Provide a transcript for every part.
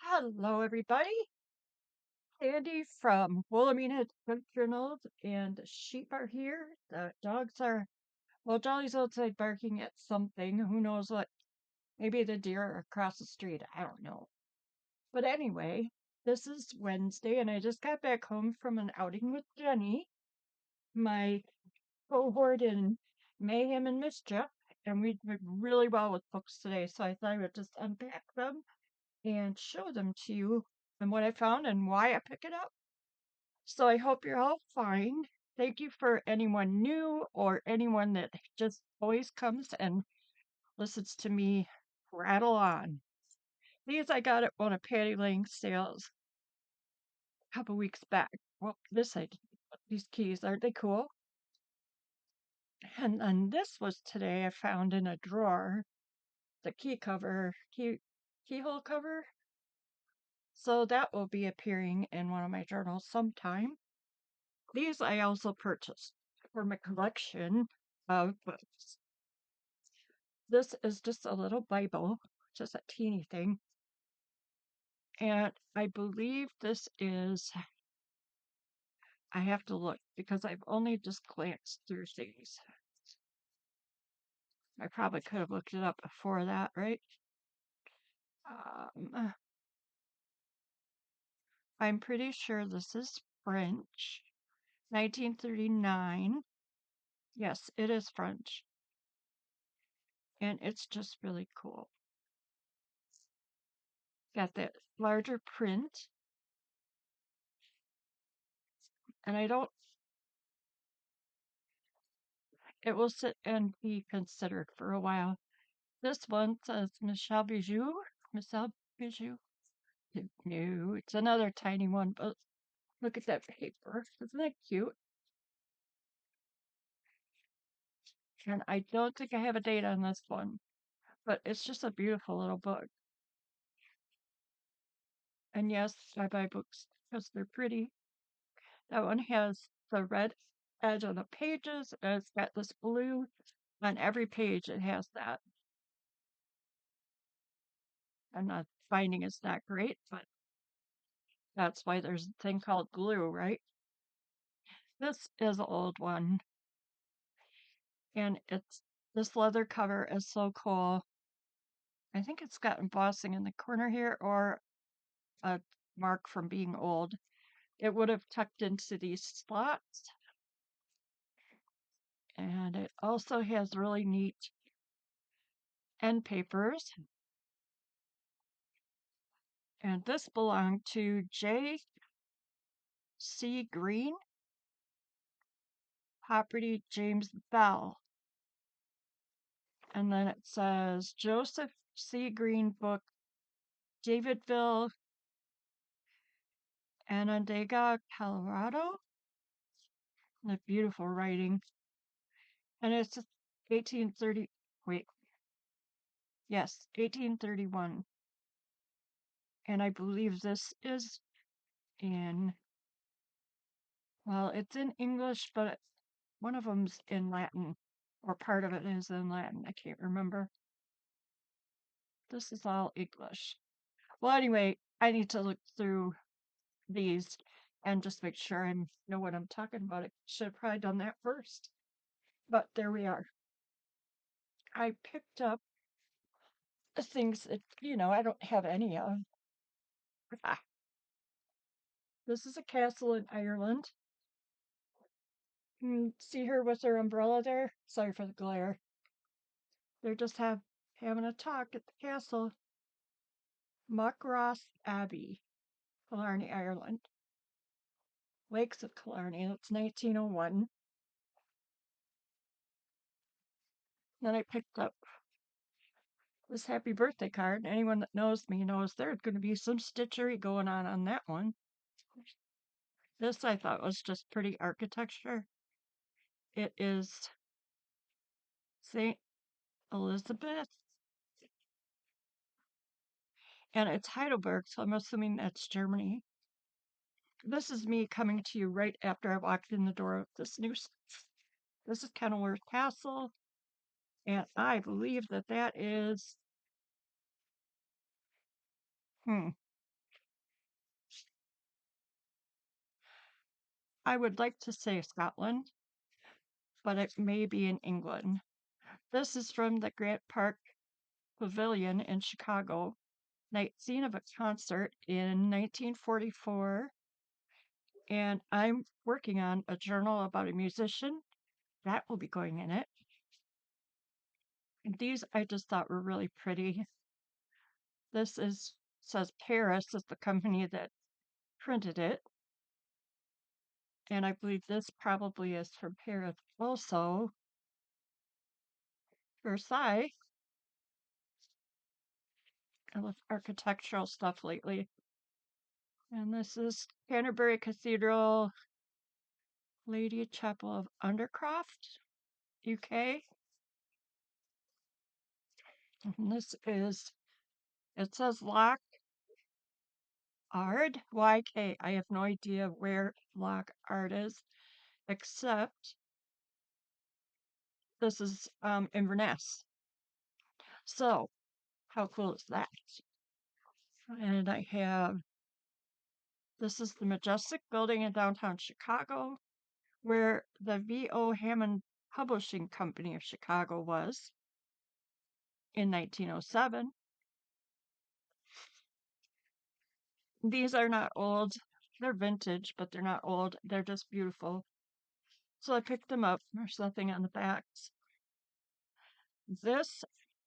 Hello, everybody. Sandy from Wilhelmina Journals, and the sheep are here. The dogs are, well, Jolly's outside barking at something. Who knows what? Maybe the deer are across the street. I don't know. But anyway, this is Wednesday, and I just got back home from an outing with Jenny, my cohort in mayhem and mischief, and we did really well with books today. So I thought I would just unpack them and show them to you and what I found and why I pick it up. So I hope you're all fine. Thank you for anyone new or anyone that just always comes and listens to me rattle on. These I got at one of Patty Lang's sales a couple weeks back. Well, this I did. These keys, aren't they cool? And then this was today I found in a drawer, the keyhole cover. So that will be appearing in one of my journals sometime. These I also purchased for my collection of books. This is just a little Bible, just a teeny thing. And I believe this is, I have to look because I've only just glanced through things. I probably could have looked it up before that, right? Um, I'm pretty sure this is French, 1939. Yes, it is French. And it's just really cool. Got that larger print. And it will sit and be considered for a while. This one says Michel Bijou. Michel Bijou. No, it's another tiny one, but look at that paper. Isn't that cute? And I don't think I have a date on this one, but it's just a beautiful little book. And yes, I buy books because they're pretty. That one has the red edge on the pages, and it's got this blue on every page. It has that. And the binding is not great, but that's why there's a thing called glue, right? This is an old one, and this leather cover is so cool. I think it's got embossing in the corner here or a mark from being old. It would have tucked into these slots, and it also has really neat end papers. And this belonged to J.C. Green, property James Bell. And then it says Joseph C. Green book, Davidville, Onondaga, Colorado. The beautiful writing. And it's 1830, wait, yes, 1831. And I believe this is in, well, it's in English, but one of them's in Latin, or part of it is in Latin. I can't remember. This is all English. Well, anyway, I need to look through these and just make sure I know what I'm talking about. I should have probably done that first. But there we are. I picked up things that, I don't have any of. Ah, this is a castle in Ireland. See her with her umbrella there? Sorry for the glare. They're just having a talk at the castle. Muckross Abbey, Killarney, Ireland. Lakes of Killarney, that's 1901. Then I picked up this happy birthday card. Anyone that knows me knows there's going to be some stitchery going on that one. This I thought was just pretty architecture. It is St. Elizabeth, and it's Heidelberg, so I'm assuming that's Germany. This is me coming to you right after I walked in the door of this new. This is Kenilworth Castle, and I believe that is. I would like to say Scotland, but it may be in England. This is from the Grant Park Pavilion in Chicago. Night scene of a concert in 1944, and I'm working on a journal about a musician that will be going in it. And these I just thought were really pretty. This is says Paris is the company that printed it, and I believe this probably is from Paris also. Versailles. I love architectural stuff lately. And this is Canterbury Cathedral, Lady Chapel of Undercroft, UK. And this is, it says Loch Ard, YK. I have no idea where Loch Ard is, except this is Inverness. So, how cool is that? And I have, this is the Majestic Building in downtown Chicago, where the V.O. Hammond Publishing Company of Chicago was in 1907. These are not old. They're vintage, but they're not old. They're just beautiful. So I picked them up. There's nothing on the backs. This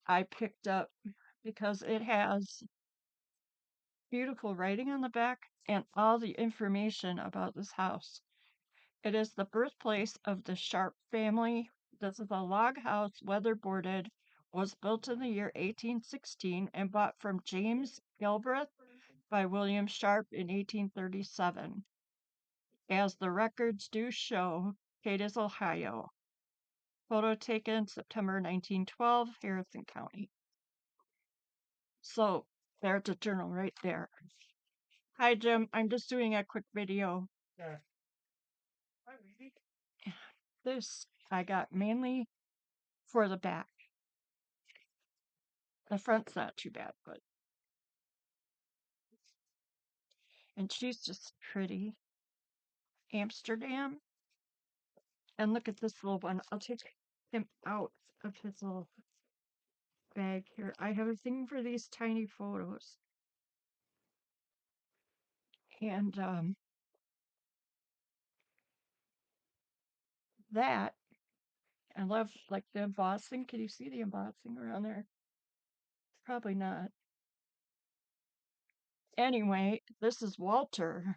I picked up because it has beautiful writing on the back and all the information about this house. It is the birthplace of the Sharp family. This is a log house, weatherboarded, was built in the year 1816 and bought from James Gilbreth by William Sharp in 1837. As the records do show, Cadiz, Ohio. Photo taken September 1912, Harrison County. So there's a journal right there. Hi, Jim. I'm just doing a quick video. Yeah. This I got mainly for the back. The front's not too bad, but. And she's just pretty. Amsterdam. And look at this little one. I'll take him out of his little bag here. I have a thing for these tiny photos. And that, I love like the embossing. Can you see the embossing around there? Probably not. Anyway, this is Walter.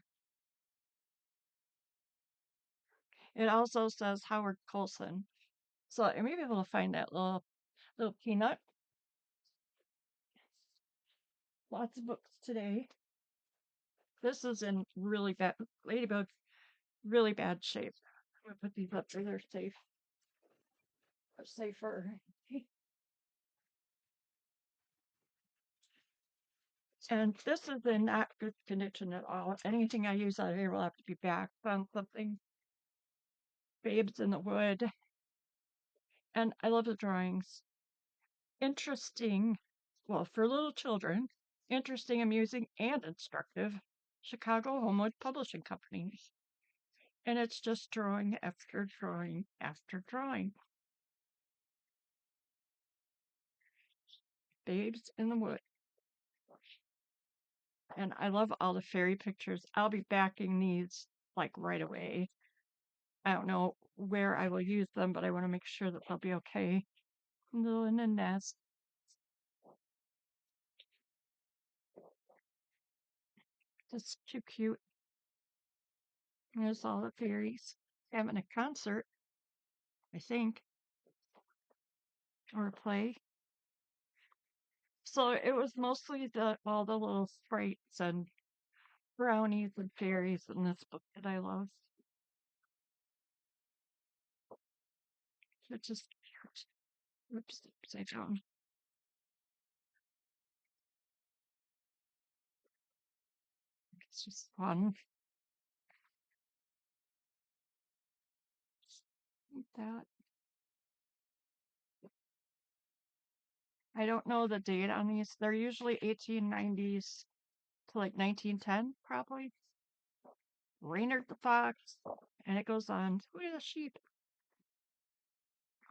It also says Howard Colson. So I may be able to find that little peanut. Lots of books today. This is in really bad, Ladybug, really bad shape. I'm gonna put these up so they're safe. Safer. And this is in not good condition at all. Anything I use out here will have to be back on something. Babes in the Wood. And I love the drawings. Interesting, well, for little children, interesting, amusing, and instructive. Chicago Homewood Publishing Company. And it's just drawing after drawing after drawing. Babes in the Wood. And I love all the fairy pictures. I'll be backing these like right away. I don't know where I will use them, but I want to make sure that they'll be okay. Little in a nest. That's too cute. There's all the fairies having a concert, I think, or a play. So it was mostly all the little sprites and brownies and fairies in this book that I love. Which is cute. Oops, upside down. It's just fun. Like that. I don't know the date on these. They're usually 1890s to like 1910, probably. Reynard the Fox. And it goes on. Look at the sheep.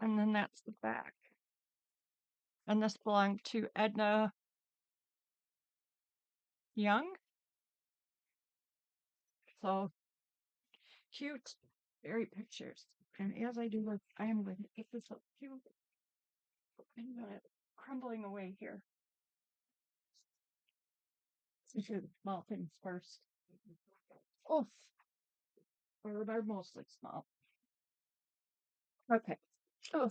And then that's the back. And this belonged to Edna Young. So cute, very pictures. And as I do this, I am going to pick this up too. I'm going to crumbling away here. Let's do the small things first. Oh, or they're mostly small. Okay. Oh.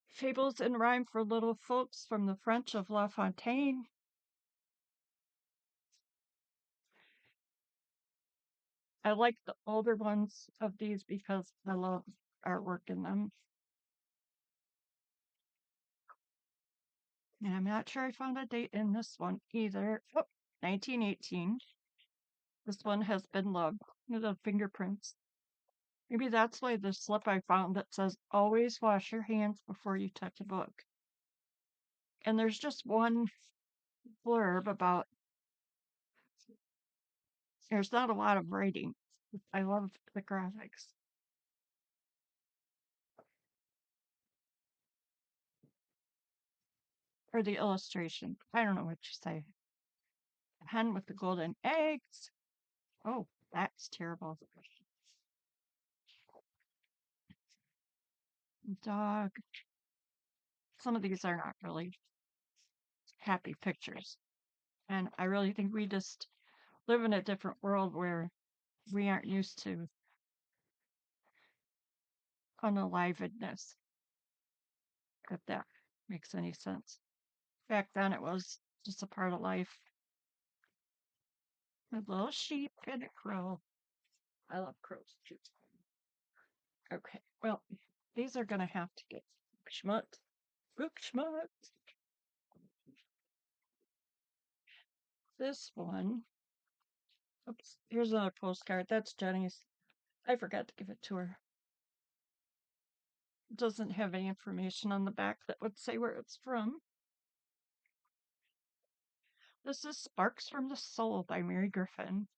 Fables in Rhyme for Little Folks from the French of La Fontaine. I like the older ones of these because I love artwork in them. And I'm not sure I found a date in this one either. Oh, 1918. This one has been loved. Look at the fingerprints. Maybe that's why the slip I found that says, always wash your hands before you touch a book. And there's just one blurb about, there's not a lot of writing. I love the graphics. Or the illustration. I don't know what you say. Hen with the golden eggs. Oh, that's terrible. Dog. Some of these are not really happy pictures. And I really think we just live in a different world where we aren't used to unalivedness, if that makes any sense. Back then it was just a part of life. A little sheep and a crow. I love crows too. Okay, well, these are gonna have to get schmut. Book schmut. This one. Oops, here's another postcard. That's Jenny's. I forgot to give it to her. It doesn't have any information on the back that would say where it's from. This is Sparks from the Soul by Mary Griffin.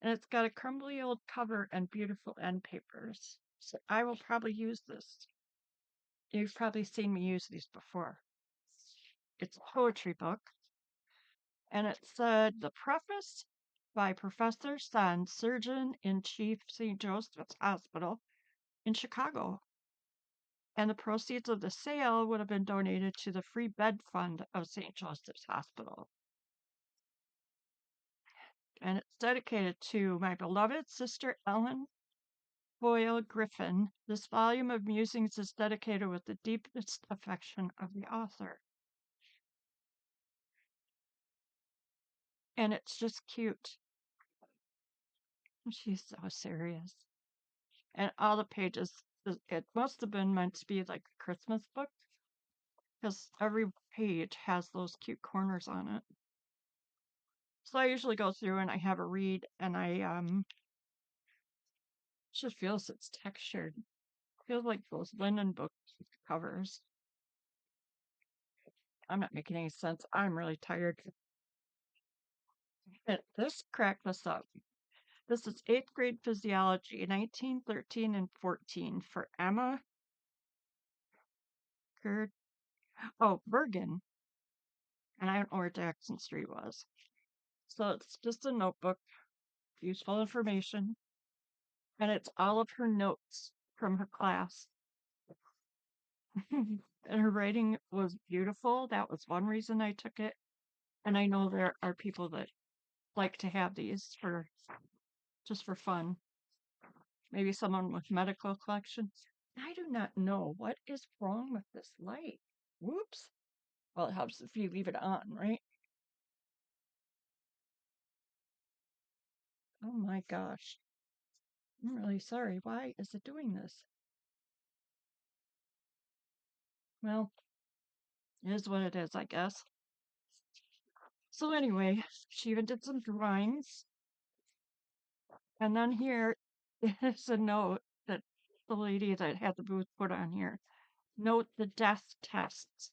And it's got a crumbly old cover and beautiful end papers. So I will probably use this. You've probably seen me use these before. It's a poetry book. And it said the preface by Professor Sun, Surgeon in Chief, St. Joseph's Hospital in Chicago. And the proceeds of the sale would have been donated to the Free Bed Fund of St. Joseph's Hospital. And it's dedicated to my beloved sister Ellen Boyle Griffin. This volume of musings is dedicated with the deepest affection of the author. And it's just cute. She's so serious. And all the pages, it must have been meant to be like a Christmas book because every page has those cute corners on it. So I usually go through and I have a read and I just feels it's textured. Feels like those linen book covers. I'm not making any sense. I'm really tired. This cracked us up. This is 8th grade physiology, 1913 and 14 for Emma Gerd. Oh, Bergen. And I don't know where Jackson Street was. So it's just a notebook, useful information. And it's all of her notes from her class. And her writing was beautiful. That was one reason I took it. And I know there are people that like to have these for just for fun. Maybe someone with medical collections. I do not know what is wrong with this light. Whoops. Well, it helps if you leave it on, right? Oh my gosh. I'm really sorry. Why is it doing this? Well, it is what it is, I guess. So anyway, she even did some drawings. And then here is a note that the lady that had the booth put on here. Note the death tests.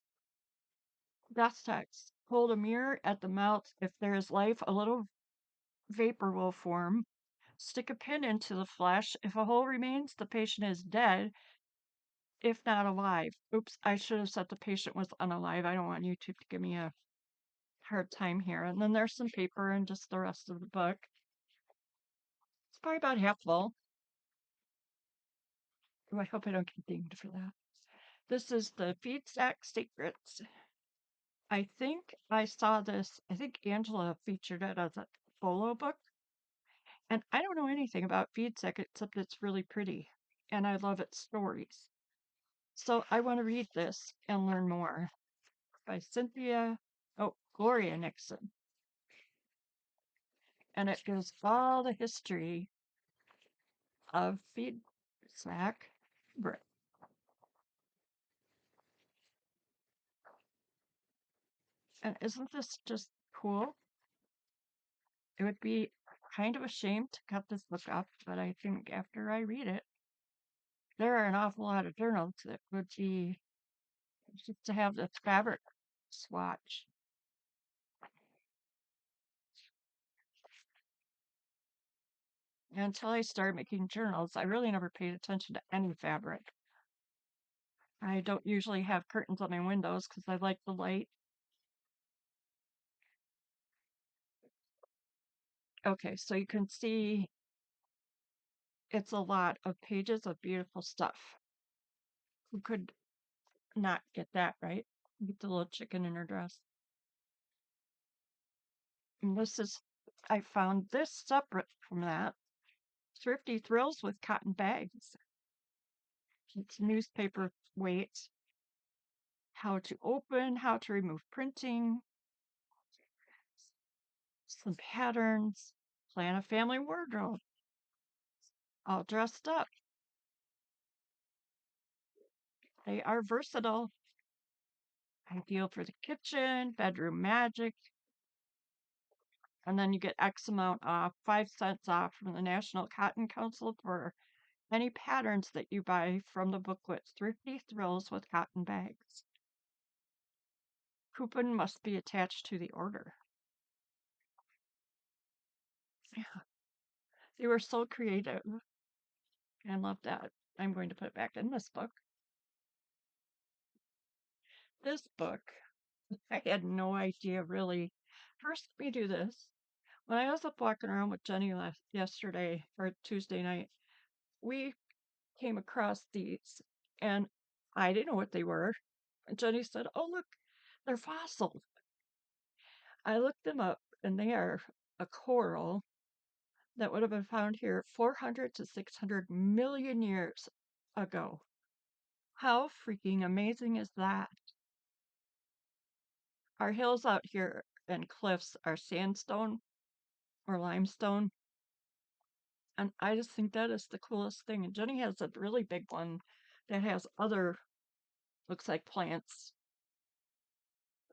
Death tests. Hold a mirror at the mouth. If there is life, a little vapor will form. Stick a pin into the flesh. If a hole remains, the patient is dead, if not alive. Oops, I should have said the patient was unalive. I don't want YouTube to give me a hard time here. And then there's some paper and just the rest of the book. It's probably about half full. Oh, I hope I don't get dinged for that. This is the Feed Sack Secrets. I think I saw this, I think Angela featured it as a solo book. And I don't know anything about Feed Sack except it's really pretty. And I love its stories. So I want to read this and learn more. By Gloria Nixon. And it gives all the history of Feed Sack bread. And isn't this just cool? It would be kind of a shame to cut this book up, but I think after I read it, there are an awful lot of journals that would be just to have this fabric swatch. And until I started making journals, I really never paid attention to any fabric. I don't usually have curtains on my windows because I like the light. Okay, so you can see it's a lot of pages of beautiful stuff. Who could not get that right? Get the little chicken in her dress. And I found this separate from that. Thrifty Thrills with Cotton Bags. It's newspaper weights, how to open, how to remove printing, some patterns, plan a family wardrobe, all dressed up. They are versatile, ideal for the kitchen, bedroom magic. And then you get X amount off, 5 cents off from the National Cotton Council for any patterns that you buy from the booklet Thrifty Thrills with Cotton Bags. Coupon must be attached to the order. Yeah, they were so creative. I love that. I'm going to put it back in this book. This book, I had no idea really. First, let me do this. When I was up walking around with Jenny yesterday or Tuesday night, we came across these and I didn't know what they were. And Jenny said, "Oh, look, they're fossils." I looked them up and they are a coral that would have been found here 400 to 600 million years ago. How freaking amazing is that? Our hills out here and cliffs are sandstone or limestone. And I just think that is the coolest thing. And Jenny has a really big one that has other, looks like plants.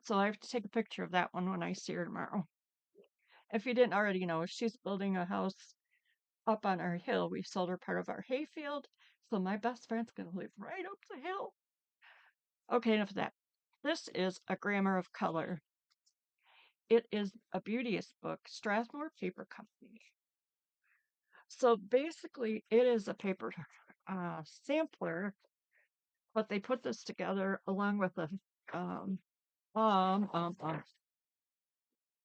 So I have to take a picture of that one when I see her tomorrow. If you didn't already know, she's building a house up on our hill. We sold her part of our hayfield. So my best friend's going to live right up the hill. Okay, enough of that. This is A Grammar of Color. It is a beauteous book, Strathmore Paper Company. So basically, it is a paper sampler, but they put this together along with a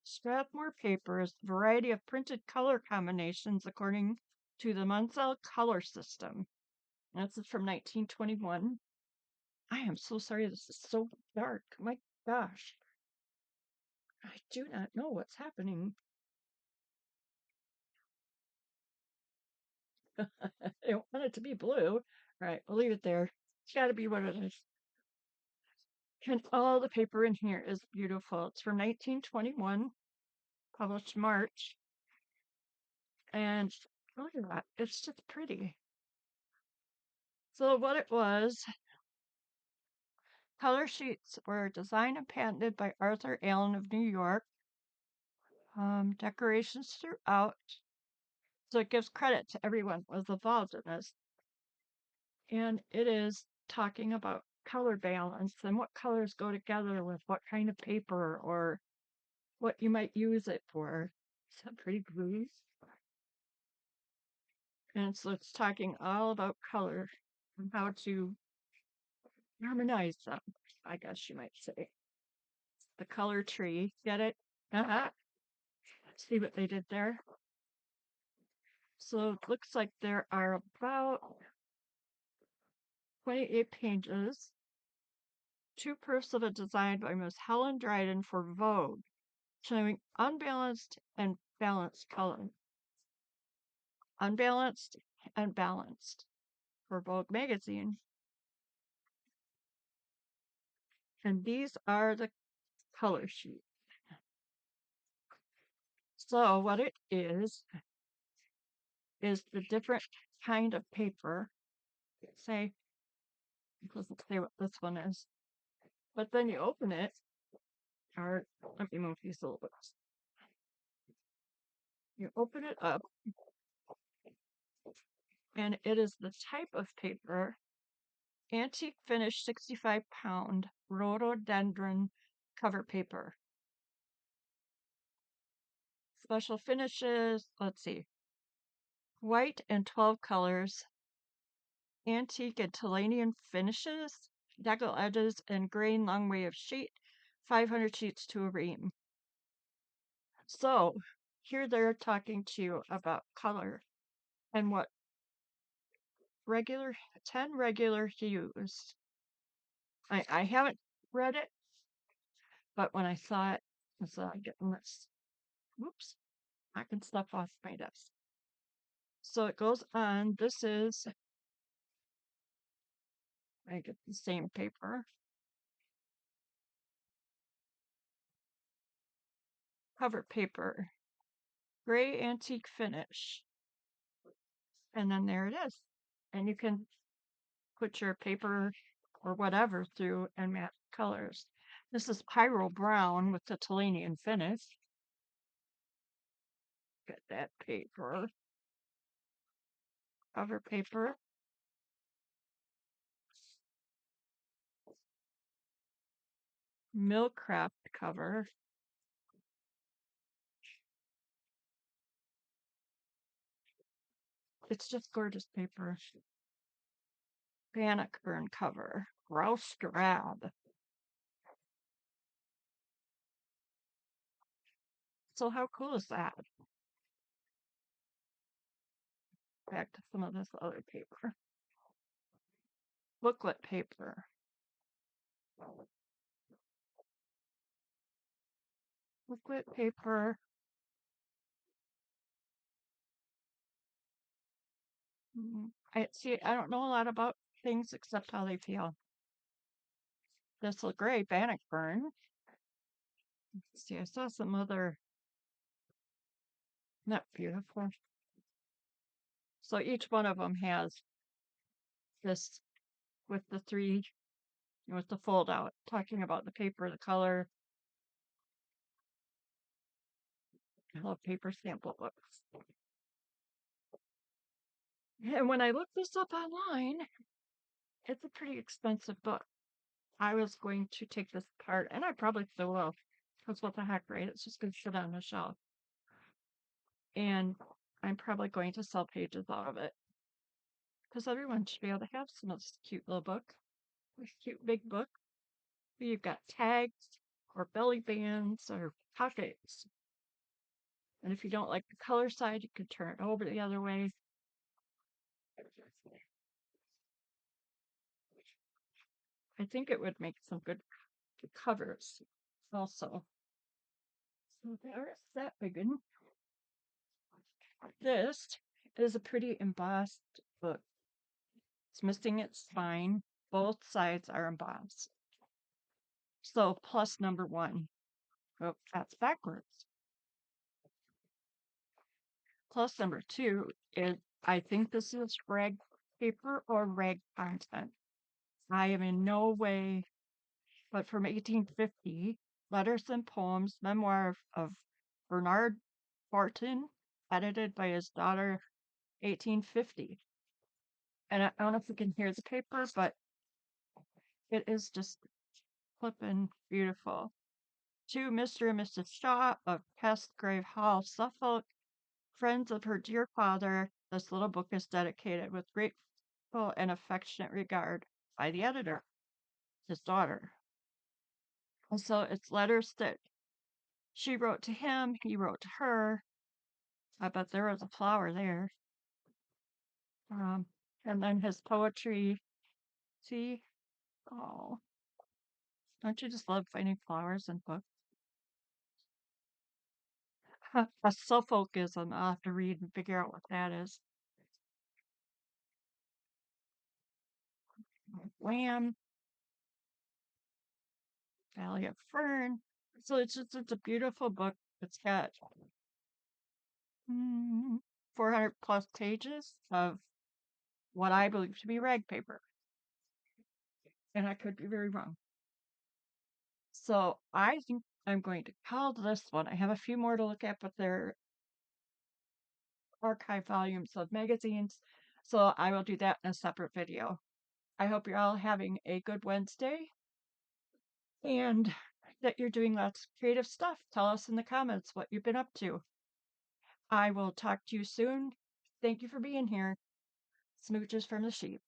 Strathmore papers, variety of printed color combinations according to the Munsell color system. This is from 1921. I am so sorry this is so dark. My gosh. I do not know what's happening. I don't want it to be blue. All right, we'll leave it there. It's got to be what it is. And all the paper in here is beautiful. It's from 1921, published March. And look at that. It's just pretty. So what it was, color sheets were designed and patented by Arthur Allen of New York. Decorations throughout. So it gives credit to everyone who was involved in this. And it is talking about color balance and what colors go together with what kind of paper or what you might use it for. Is that pretty groovy? And so it's talking all about color and how to harmonize them, I guess you might say. The color tree. Get it? Uh-huh. See what they did there? So it looks like there are about 28 pages. Two proofs of a design by Miss Helen Dryden for Vogue, showing unbalanced and balanced color. Unbalanced and balanced for Vogue magazine. And these are the color sheets. So what it is the different kind of paper. Say, it doesn't say what this one is. But then you open it, or let me move these a little bit. You open it up, and it is the type of paper, antique finish 65-pound rhododendron cover paper. Special finishes, let's see, white and 12 colors, antique and Tellurian finishes, decal edges, and grain long way of sheet, 500 sheets to a ream. So here they're talking to you about color and what 10 regular hues. I haven't read it, but when I saw it, I saw getting this. Whoops, knocking stuff off my desk. So it goes on. This is, I get the same paper. Cover paper, gray antique finish. And then there it is. And you can put your paper or whatever through and match colors. This is Pyro Brown with the Tellurian finish. Get that paper. Cover paper. Millcraft cover. It's just gorgeous paper. Bannockburn cover. Grouse drab. So how cool is that? Back to some of this other paper. Booklet paper. Booklet paper. I see. I don't know a lot about things except how they feel. This is gray Bannockburn. See, I saw some other. Not beautiful. So each one of them has this with the three, with the fold out, talking about the paper, the color. I love paper sample books. And when I looked this up online, it's a pretty expensive book. I was going to take this apart, and I probably still will. Because what the heck, right? It's just going to sit on the shelf. And I'm probably going to sell pages out of it. Because everyone should be able to have some of this cute little book. This cute big book. You've got tags or belly bands or pockets. And if you don't like the color side, you can turn it over the other way. I think it would make some good covers also. So there's that big one. This is a pretty embossed book. It's missing its spine. Both sides are embossed. So plus number 1. Oh, that's backwards. Plus number 2 is, I think this is rag paper or rag content. I am in no way, but from 1850, Letters and Poems, memoir of Bernard Barton, edited by his daughter, 1850. And I don't know if you can hear the paper, but it is just flippin' beautiful. To Mr. and Mrs. Shaw of Pestgrave Hall, Suffolk, friends of her dear father, this little book is dedicated with grateful and affectionate regard by the editor, his daughter. And so it's letters that she wrote to him, he wrote to her. I bet there was a flower there. Um, and then his poetry. See? Oh, don't you just love finding flowers in books? A Suffolkism. I'll have to read and figure out what that is. Lamb, Valley of Fern. So it's a beautiful book. It's got 400 plus pages of what I believe to be rag paper. And I could be very wrong. So I think I'm going to call this one. I have a few more to look at, but they're archive volumes of magazines. So I will do that in a separate video. I hope you're all having a good Wednesday and that you're doing lots of creative stuff. Tell us in the comments what you've been up to. I will talk to you soon. Thank you for being here. Smooches from the sheep.